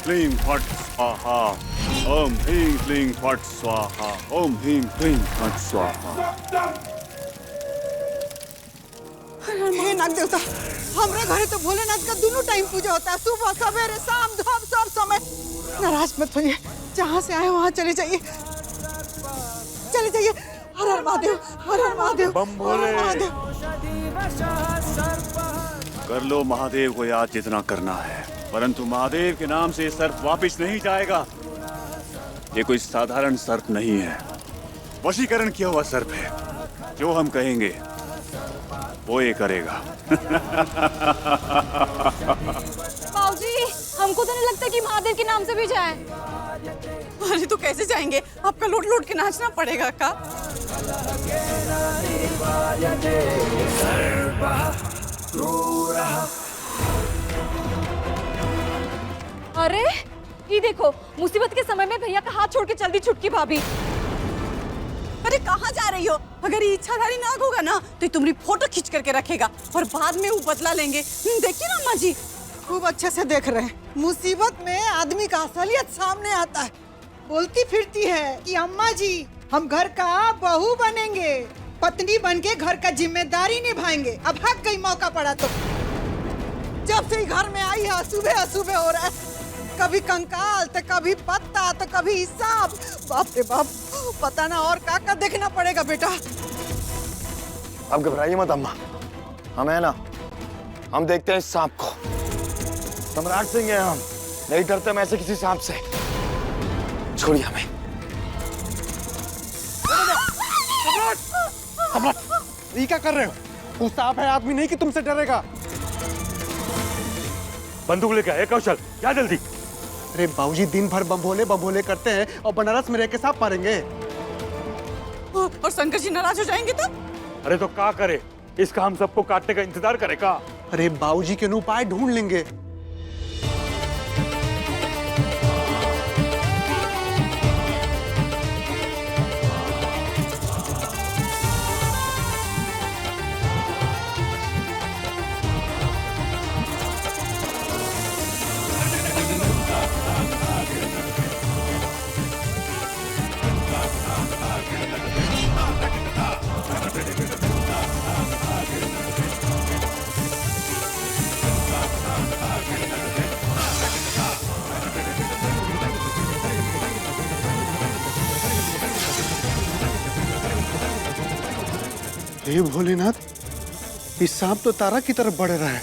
क्लीं फट् स्वाहा। ओम ह्रीं क्लीं फट् स्वाहा। ओम ह्रीं क्लीं फट् स्वाहा। हे नाग देवता, हमारे घरे तो भोलेनाथ का दोनों टाइम पूजा होता है, सुबह सवेरे शाम सब समय। नाराज मत होइए, जहाँ से आए वहाँ चले जाइए, चले जाइए। हर हर महादेव, हर हर महादेव, बम भोले। महादेव। कर लो महादेव को याद जितना करना है, परंतु महादेव के नाम से सर्प वापिस नहीं जाएगा। ये कोई साधारण सर्प नहीं है, वशीकरण किया हुआ सर्प है। जो हम कहेंगे वो ये करेगा। बाबूजी, हमको तो नहीं लगता कि महादेव के नाम से भी जाए। अरे तो कैसे जाएंगे? आपका लोट लोट के नाचना पड़ेगा का? अरे ये देखो, मुसीबत के समय में भैया का हाथ छोड़ के चल दी छुटकी भाभी। अरे कहाँ जा रही हो? अगर ये इच्छाधारी नाग होगा ना तो तुम्हारी फोटो खींच करके रखेगा और बाद में वो बदला लेंगे। देखिए ना अम्मा जी, खूब अच्छे से देख रहे हैं। मुसीबत में आदमी का असलियत सामने आता है। बोलती फिरती है कि अम्मा जी हम घर का बहू बनेंगे, पत्नी बन के घर का जिम्मेदारी निभाएंगे। अब हक गई मौका पड़ा तो। जब से घर में आई है अशुभ हो रहा है। कभी कंकाल तो कभी पत्ता तो कभी सांप। बाप रे बाप, पता ना और का देखना पड़ेगा बेटा। अब घबराइए मत अम्मा, हम है ना, हम देखते हैं इस सांप को। सम्राट सिंह हैं हम, नहीं डरते हम ऐसे किसी सांप से। छोड़िए हमें। सम्राट, ये क्या कर रहे हो? वो सांप है, आदमी नहीं कि तुमसे डरेगा। बंदूक लेके आए कौशल, क्या जल्दी? अरे बाबूजी दिन भर बम भोले करते हैं और बनारस में रह के सांप मारेंगे। और शंकर जी नाराज हो जाएंगे तो? अरे तो क्या करे, इसका हम सबको काटने का इंतजार करे का? अरे बाबूजी के उपाय ढूंढ लेंगे। हे भोलेनाथ, इस सांप तो तारा की तरफ बढ़ रहा है।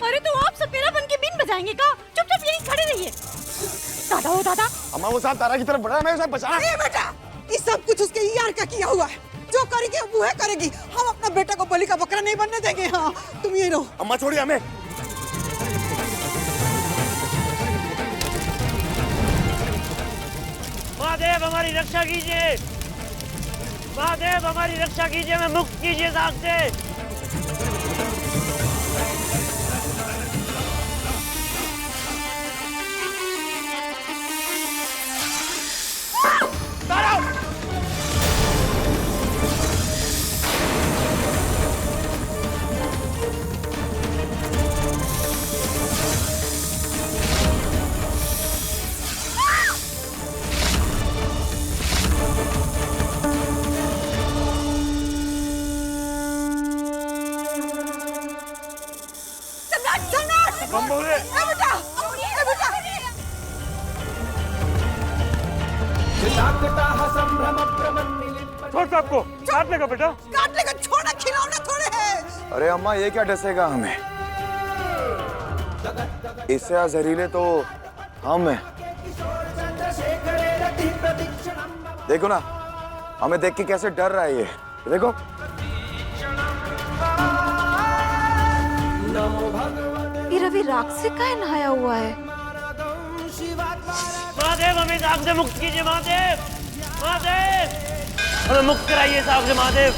अरे तो आप सपेरा बन के बीन बजाएंगे का? चुपचाप यहीं खड़े रहिए। दादा हो दादा। अम्मा वो सांप तारा की तरफ बढ़ा है, मैं उसे बचाना। ए बेटा, ये सब कुछ उसके यार का किया हुआ है। जो करेगी वो है करेगी। हम अपना बेटा को बलि का बकरा नहीं बनने देंगे। हाँ, तुम यही रहो। अम्मा छोड़िए हमें। महादेव हमारी रक्षा कीजिए, महादेव हमारी रक्षा कीजिए, हमें मुक्त कीजिए सांप से। बम भोले। छोड़ सबको, काट लेगा बेटा। काट लेगा, छोड़ा, खिलौना थोड़े है। अरे अम्मा ये क्या डसेगा हमें? इससे जहरीले तो हम हैं। देखो ना, हमें देख के कैसे डर रहा है ये। देखो ये रवि राक्षस का है नहाया हुआ है। महादेव हमें सांप से मुक्त कीजिए, महादेव, महादेव हमें मुक्त कराइए सांप से, महादेव।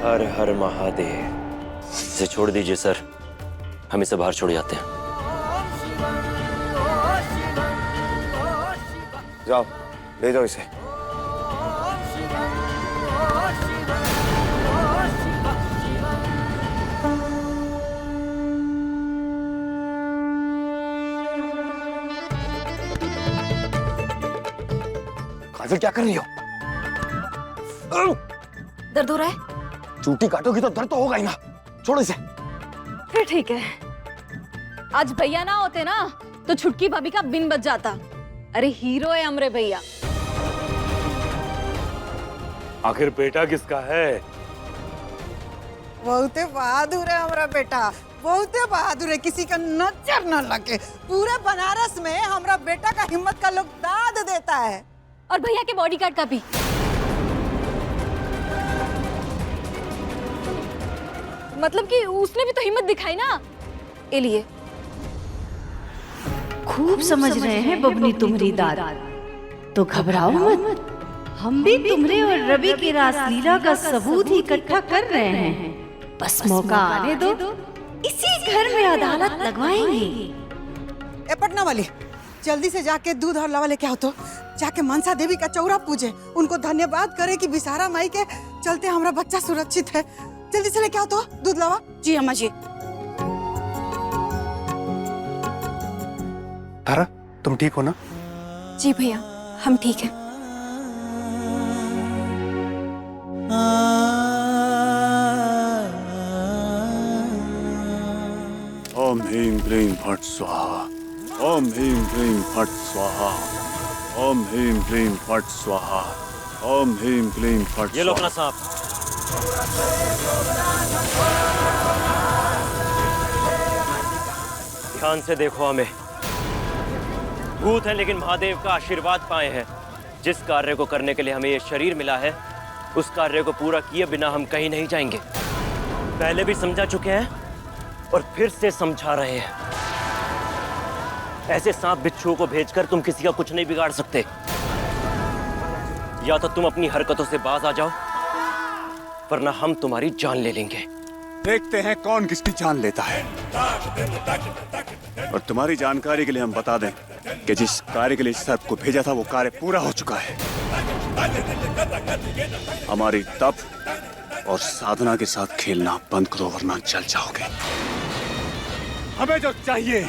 हर हर महादेव। इसे छोड़ दीजिए सर, हम इसे बाहर छोड़ जाते हैं। जाओ ले जाओ इसे। काजल क्या कर रही हो? दर्द हो रहा है? चूटी काटोगी तो दर्द तो होगा ही ना। छोड़ो इसे। फिर ठीक है। आज भैया ना होते ना तो छुटकी भाभी का बिन बच जाता। अरे हीरो है हमरे भैया। आखिर बेटा किसका है? बहुते बहादुर है हमारा बेटा, बहुते बहादुर है, किसी का नजर न लगे। पूरे बनारस में हमारा बेटा का हिम्मत का लोग दाद देता है। और भैया के बॉडीगार्ड का भी। मतलब कि उसने भी तो हिम्मत दिखाई ना। ये लिए खूब समझ रहे हैं बबनी तुम्हारी दाद, तो घबराओ मत। हम भी तुम्हारे और रवि की रासलीला का सबूत ही इकट्ठा कर रहे हैं। बस मौका आने दो, इसी घर में अदालत लगवाएंगे। ए पटना वाली, जल्दी से जाके दूध और लावा लेके आओ तो। जाके मनसा देवी का चौरा पूजे, उनको धन्यवाद करे कि बिसारा माई के चलते हमारा बच्चा सुरक्षित है। जल्दी से लेके आओ तो दूध लावा। जी अम्मा जी। तारा, तुम ठीक हो ना? जी भैया, हम ठीक हैं। ओम ह्रीं क्लीं फट स्वाहा। ओम ह्रीं क्लीं फट स्वाहा। ओम ह्रीं क्लीं फट स्वाहा। ओम ह्रीं क्लीं फट। ये लो अपना सांप। ध्यान से देखो हमें। भूत है लेकिन महादेव का आशीर्वाद पाए हैं। जिस कार्य को करने के लिए हमें ये शरीर मिला है, उस कार्य को पूरा किए बिना हम कहीं नहीं जाएंगे। पहले भी समझा चुके हैं और फिर से समझा रहे हैं। ऐसे सांप बिच्छुओं को भेजकर तुम किसी का कुछ नहीं बिगाड़ सकते। या तो तुम अपनी हरकतों से बाज आ जाओ, वरना हम तुम्हारी जान ले लेंगे। देखते हैं कौन किसकी जान लेता है। और तुम्हारी जानकारी के लिए हम बता दें कि जिस कार्य के लिए सर्प को भेजा था वो कार्य पूरा हो चुका है। हमारी तप और साधना के साथ खेलना बंद करो वरना जल जाओगे। हमें जो चाहिए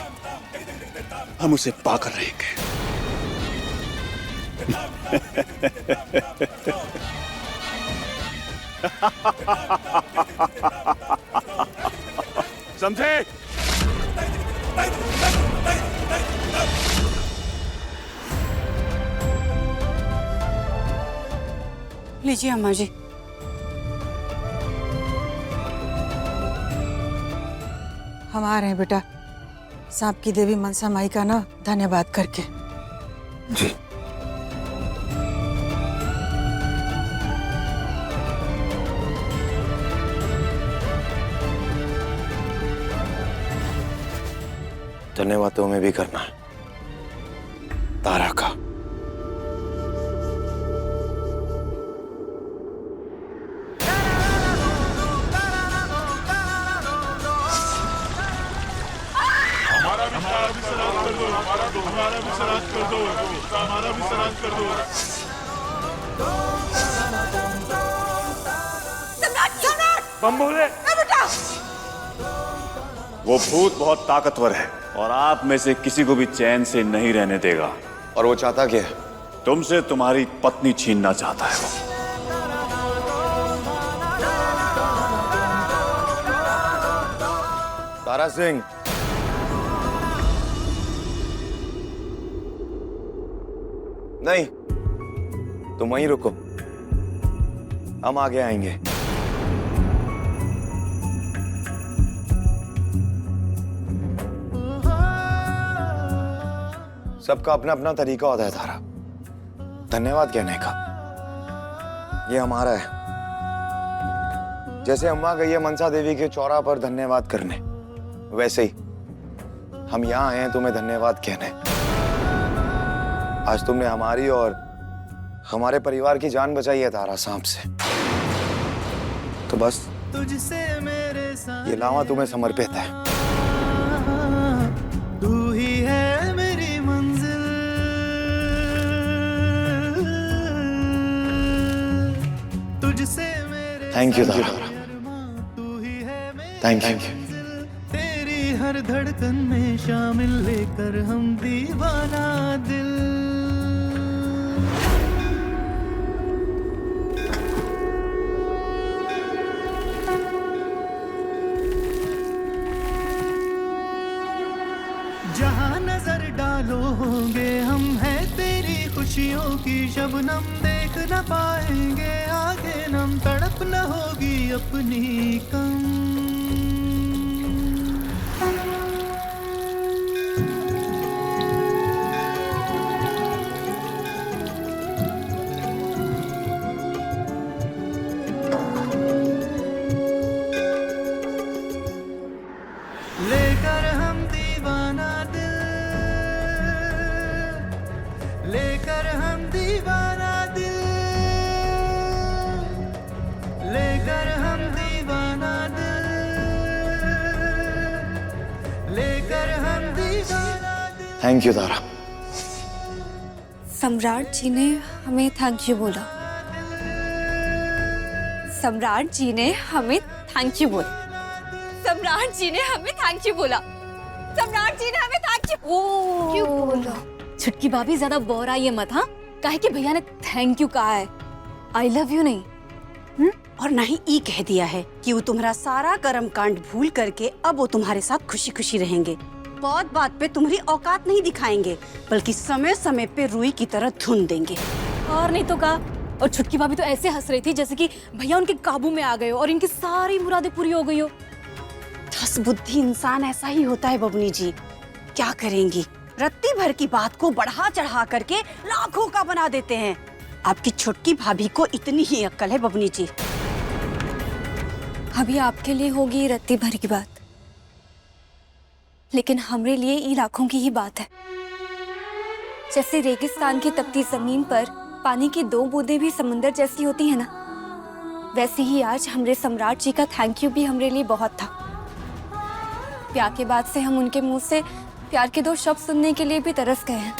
हम उसे पाकर रहेंगे। समझे? लीजिए अम्मा जी। हम आ रहे हैं बेटा, सांप की देवी मनसा माई का ना धन्यवाद करके। जी। धन्यवाद तो हमें भी करना है तारा का। बम भोले। वो भूत बहुत ताकतवर है और आप में से किसी को भी चैन से नहीं रहने देगा। और वो चाहता क्या है? तुमसे तुम्हारी पत्नी छीनना चाहता है वो। तारा सिंह, नहीं, तुम वहीं रुको, हम आगे आएंगे। सबका अपना अपना तरीका होता है तारा, धन्यवाद कहने का। ये हमारा है। जैसे अम्मा गई है मनसा देवी के चौरा पर धन्यवाद करने, वैसे ही हम यहाँ आए हैं तुम्हें धन्यवाद कहने। आज तुमने हमारी और हमारे परिवार की जान बचाई है तारा सांप से। तो बस ये लावा तुम्हें समर्पित है। तू ही है मेरी मंजिल, तुझसे मेरे thank you Tara, thank you. तेरी हर धड़कन में शामिल लेकर हम दीवाना दिल। जहाँ नजर डालो होंगे हम, हैं तेरी खुशियों की शबनम। देख न पाएंगे आगे नम, तड़प न होगी अपनी कम। लेकर हम दीवाना दिल, लेकर हम दीवाना दिल, लेकर हम दीवाना दिल, लेकर हम दीवाना दिल। थैंक यू तारा। सम्राट जी ने हमें थैंक यू बोला। सम्राट जी ने हमें थैंक यू बोला। सम्राट जी ने हमें थैंक यू बोला। सम्राट जी ने हमें थैंक यू क्यों बोला? छुटकी भाभी ज्यादा बोर आई है मत, हाँ? काहे कि भैया ने थैंक यू कहा है, आई लव यू नहीं। और ना ही ई कह दिया है कि वो तुम्हारा सारा कर्म कांड भूल करके अब वो तुम्हारे साथ खुशी खुशी रहेंगे। बहुत बात पे तुम्हारी औकात नहीं दिखाएंगे, बल्कि समय समय पे रुई की तरह धुन देंगे। और नहीं तो का। और छुटकी भाभी तो ऐसे हंस रही थी जैसे कि भैया उनके काबू में आ गए हो और इनकी सारी मुरादें पूरी हो गई हो। दस बुद्धि इंसान ऐसा ही होता है बबनी जी। क्या करेंगी, रत्ती भर की बात को बढ़ा चढ़ा करके लाखों का बना देते हैं। आपकी छुटकी भाभी को इतनी ही अक्ल है बबनी जी। अभी आपके लिए होगी रत्ती भर की बात, लेकिन हमारे लिए ये लाखों की ही बात है। जैसे रेगिस्तान की तपती जमीन पर पानी की दो बूंदें भी समंदर जैसी होती है ना, वैसे ही आज हमारे सम्राट जी का थैंक यू भी हमारे लिए बहुत था। प्यार के बाद से हम उनके मुंह से प्यार के दो शब्द सुनने के लिए भी तरस गए हैं।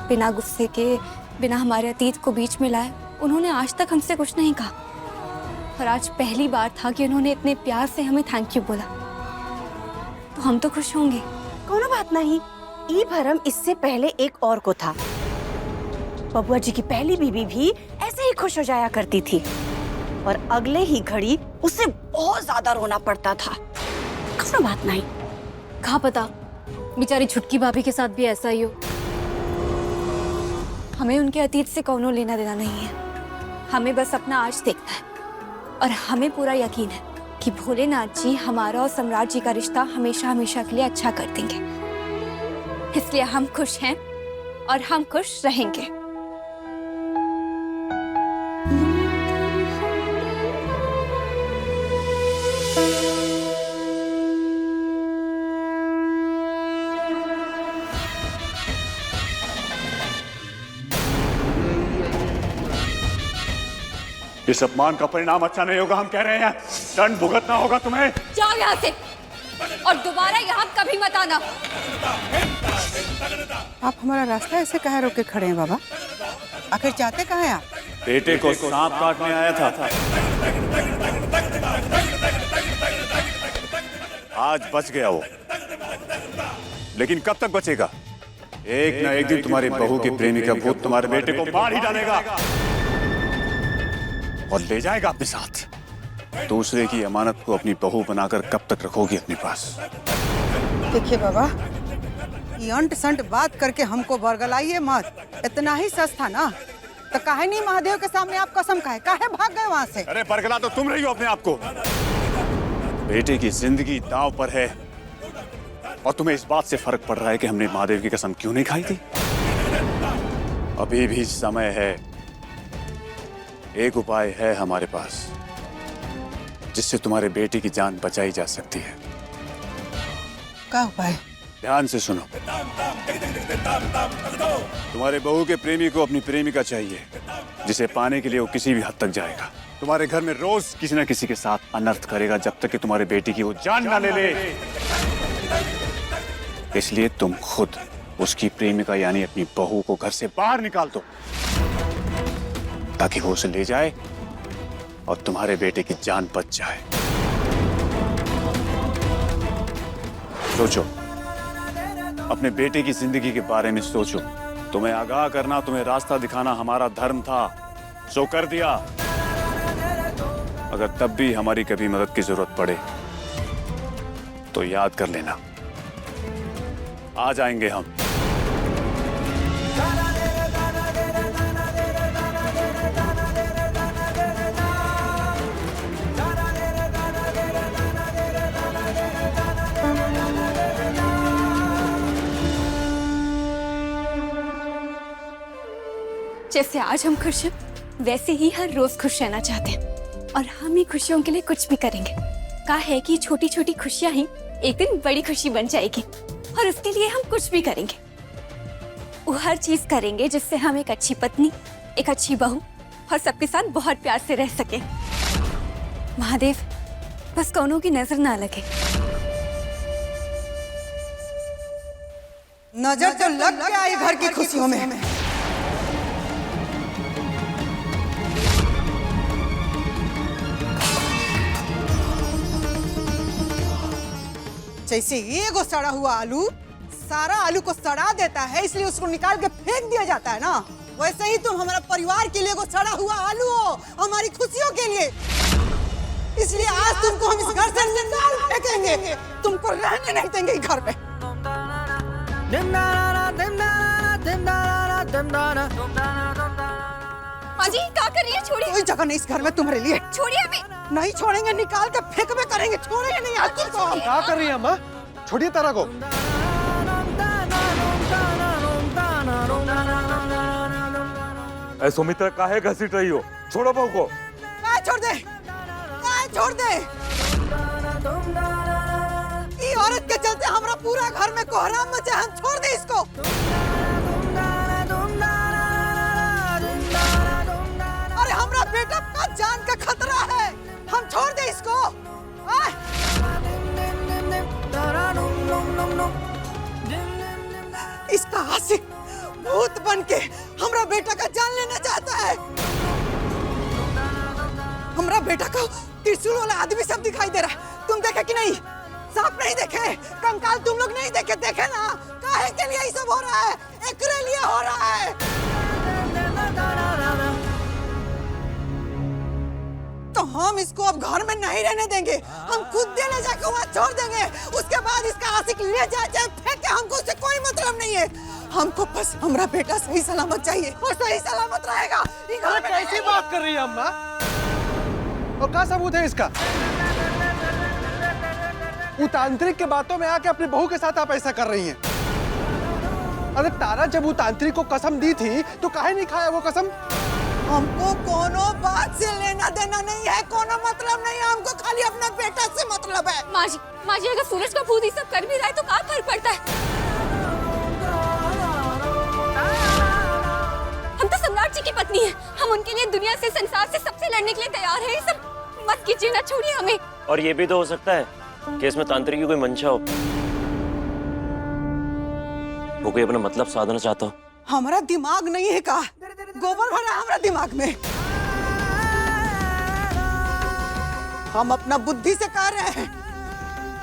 बिना गुस्से के, बिना हमारे अतीत को बीच में लाए उन्होंने आज तक हमसे कुछ नहीं कहा, और आज पहली बार था कि उन्होंने इतने प्यार से हमें थैंक यू बोला। तो हम तो खुश होंगे। कोनो बात नहीं, ई भरम इससे पहले एक और को था। बबुआ जी की पहली बीवी भी ऐसे ही खुश हो जाया करती थी, और अगले ही घड़ी उसे बहुत ज्यादा रोना पड़ता था। कोनो बात नहीं। कहा पता बेचारी छुटकी भाभी के साथ भी ऐसा ही हो। हमें उनके अतीत से कौनो लेना देना नहीं है, हमें बस अपना आज देखना है। और हमें पूरा यकीन है कि भोलेनाथ जी हमारा और सम्राट जी का रिश्ता हमेशा हमेशा के लिए अच्छा कर देंगे। इसलिए हम खुश हैं और हम खुश रहेंगे। इस अपमान का परिणाम अच्छा नहीं होगा, हम कह रहे हैं। दंड भुगतना होगा तुम्हें। जाओ यहाँ से और दोबारा यहाँ कभी मत आना। आप हमारा रास्ता ऐसे कहाँ रोके खड़े हैं बाबा? आखिर चाहते कहाँ हैं आप? बेटे को सांप काटने आया था, आज बच गया वो, लेकिन कब तक बचेगा? एक न एक दिन तुम्हारी बहू के प्रेमी का भूत तुम्हारे बेटे को मार ही डालेगा और ले जाएगा अपने साथ। दूसरे की अमानत को अपनी बहू बनाकर कब तक रखोगी अपने पास? देखिए बाबा, ये अंट संट बात करके हमको बरगलाइए मत। इतना ही सच था ना, तो काहे नहीं महादेव के सामने आप कसम खाए, काहे भाग गए वहां से? अरे बरगला तो तुम रही हो अपने आप को। बेटे की जिंदगी दांव पर है और तुम्हें इस बात से फर्क पड़ रहा है कि हमने महादेव की कसम क्यों नहीं खाई थी? अभी भी समय है। एक उपाय है हमारे पास जिससे तुम्हारे बेटे की जान बचाई जा सकती है। क्या उपाय? ध्यान से सुनो। तुम्हारे बहू के प्रेमी को अपनी प्रेमिका चाहिए, जिसे पाने के लिए वो किसी भी हद तक जाएगा। तुम्हारे घर में रोज किसी न किसी के साथ अनर्थ करेगा जब तक कि तुम्हारे बेटी की वो जान ना ले ले। इसलिए तुम खुद उसकी प्रेमिका यानी अपनी बहू को घर से बाहर निकाल दो, ताकि वो उसे ले जाए और तुम्हारे बेटे की जान बच जाए। सोचो, अपने बेटे की जिंदगी के बारे में सोचो। तुम्हें आगाह करना, तुम्हें रास्ता दिखाना हमारा धर्म था, सो कर दिया। अगर तब भी हमारी कभी मदद की जरूरत पड़े तो याद कर लेना, आ जाएंगे हम। जैसे आज हम खुश हैं, वैसे ही हर रोज खुश रहना चाहते हैं और हम ही खुशियों के लिए कुछ भी करेंगे। कहा है कि छोटी छोटी खुशियां ही एक दिन बड़ी खुशी बन जाएगी और उसके लिए हम कुछ भी करेंगे। वो हर चीज करेंगे जिससे हम एक अच्छी पत्नी, एक अच्छी बहू और सबके साथ बहुत प्यार से रह सके। महादेव, बस कौनों की नजर ना लगे। नजर तो लग के आई घर की खुशियों में। जैसे ये को सड़ा हुआ आलू सारा आलू को सड़ा देता है, इसलिए उसको निकाल के फेंक दिया जाता है ना, वैसे ही तुम हमारा परिवार के लिए को सड़ा हुआ आलू हो, हमारी खुशियों के लिए। इसलिए आज तुमको हम इस घर से निकाल फेंकेंगे, तुमको रहने नहीं देंगे इस घर में। माँ जी, क्या कर रही है? छोड़िए। कोई जगह नहीं इस घर में तुम्हारे लिए। छोड़िए हमें। नहीं छोड़ेंगे, निकाल के फेंकबे करेंगे, छोड़ेंगे नहीं आज तुमको। क्या कर रही है अम्मा? छोड़िए तारा को। सुमित्रा काहे घसीट रही हो? छोड़ो बहू को। छोड़ दे, छोड़ दे। ये औरत के चलते हमारा पूरा घर में कोहराम मचा, हम छोड़ दे इसको। अरे हमारा बेटा का जान का खतरा है, हम छोड़ दे इसको। इसका आशिक भूत बन के हमारा बेटा का जान लेना चाहता है। हमारा बेटा को त्रिशूल वाला आदमी सब दिखाई दे रहा है, तुम देखे कि नहीं? सांप नहीं देखे, कंकाल तुम लोग नहीं देखे? देखे ना, काहे के लिए ये सब हो रहा है? एकरे लिए हो रहा है। तो हम इसको अब घर में नहीं रहने देंगे, हम खुद ले जाके वहाँ छोड़ देंगे। उसके बाद इसका आशिक ले जाए चाहे फेंके, हमको उससे कोई मतलब नहीं है। हमको बस हमारा बेटा सही सलामत चाहिए और सही सलामत रहेगा। कैसी बात कर रही है अम्मा? और क्या सबूत है इसका? वो तांत्रिक के बातों में आके अपनी बहू के साथ आप ऐसा कर रही हैं। अरे तारा जब वो तांत्रिक को कसम दी थी तो काहे नहीं खाया वो कसम? हमको कोनो बात से लेना देना नहीं है, कोनो मतलब नहीं है, हमको खाली अपना बेटा से मतलब है। माँ जी, अगर सूरज का भूत ये सब कर भी रहा है तो क्या फर्क पड़ता है? हम तो सम्राट जी की पत्नी है, हम उनके लिए दुनिया से, संसार से, सबसे लड़ने के लिए तैयार है। ये सब मत कीजिए ना, छोड़िए हमें। और ये भी तो हो सकता है कि इसमें तांत्रिक की कोई मंशा हो, वो कोई अपना मतलब साधना चाहता हो। हमारा दिमाग नहीं है का? गोबर भरा हमारा दिमाग में। हम अपना बुद्धि से कह रहे हैं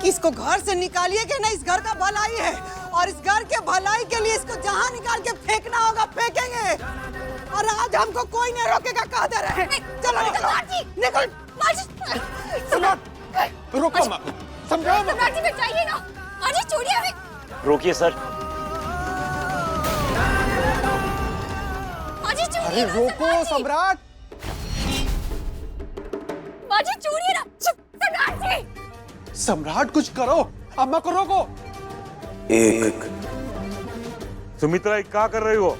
कि इसको घर से निकालिए कि नहीं, इस घर का भलाई है और इस घर के भलाई के लिए इसको जहाँ निकाल के फेंकना होगा फेंकेंगे। और आज हमको कोई नहीं रोकेगा, कह दे रहे हैं। चलो निकलो, निकल। रोको माँ, समझाओ। सम्राट जी बचाइए ना, माँ जी छोड़िए हमें। रोकिए सर। अरे रोको सम्राट। माँ जी छोड़िए ना, सम्राट जी। सम्राट कुछ करो, अम्मा को रोको। एक सुमित्रा क्या कर रही हो?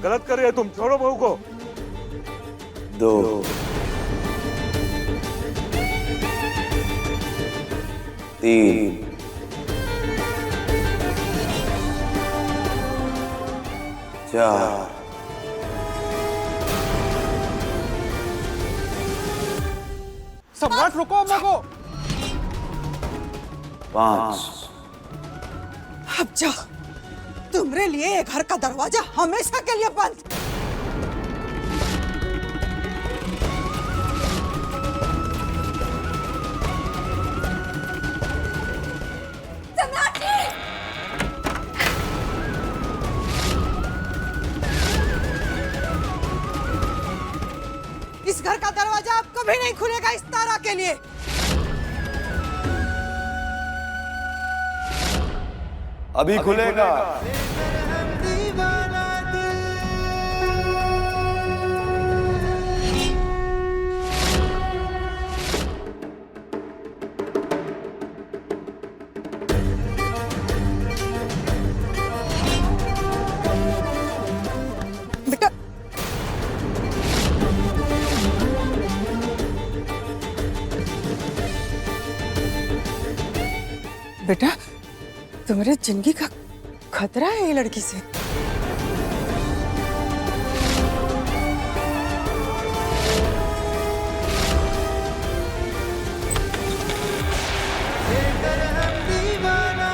गलत कर रही है तुम, छोड़ो बहू को। 2 3 4 सम्राट रुको अम्मा को। 5 अब जा, तुम्हारे लिए ये घर का दरवाजा हमेशा के लिए बंद। इस घर का दरवाजा अब कभी नहीं खुलेगा इस तारा के लिए। अभी खुलेगा। बेटा, बेटा, तुम्हारे जिंदगी का खतरा है ये लड़की से। दीवाना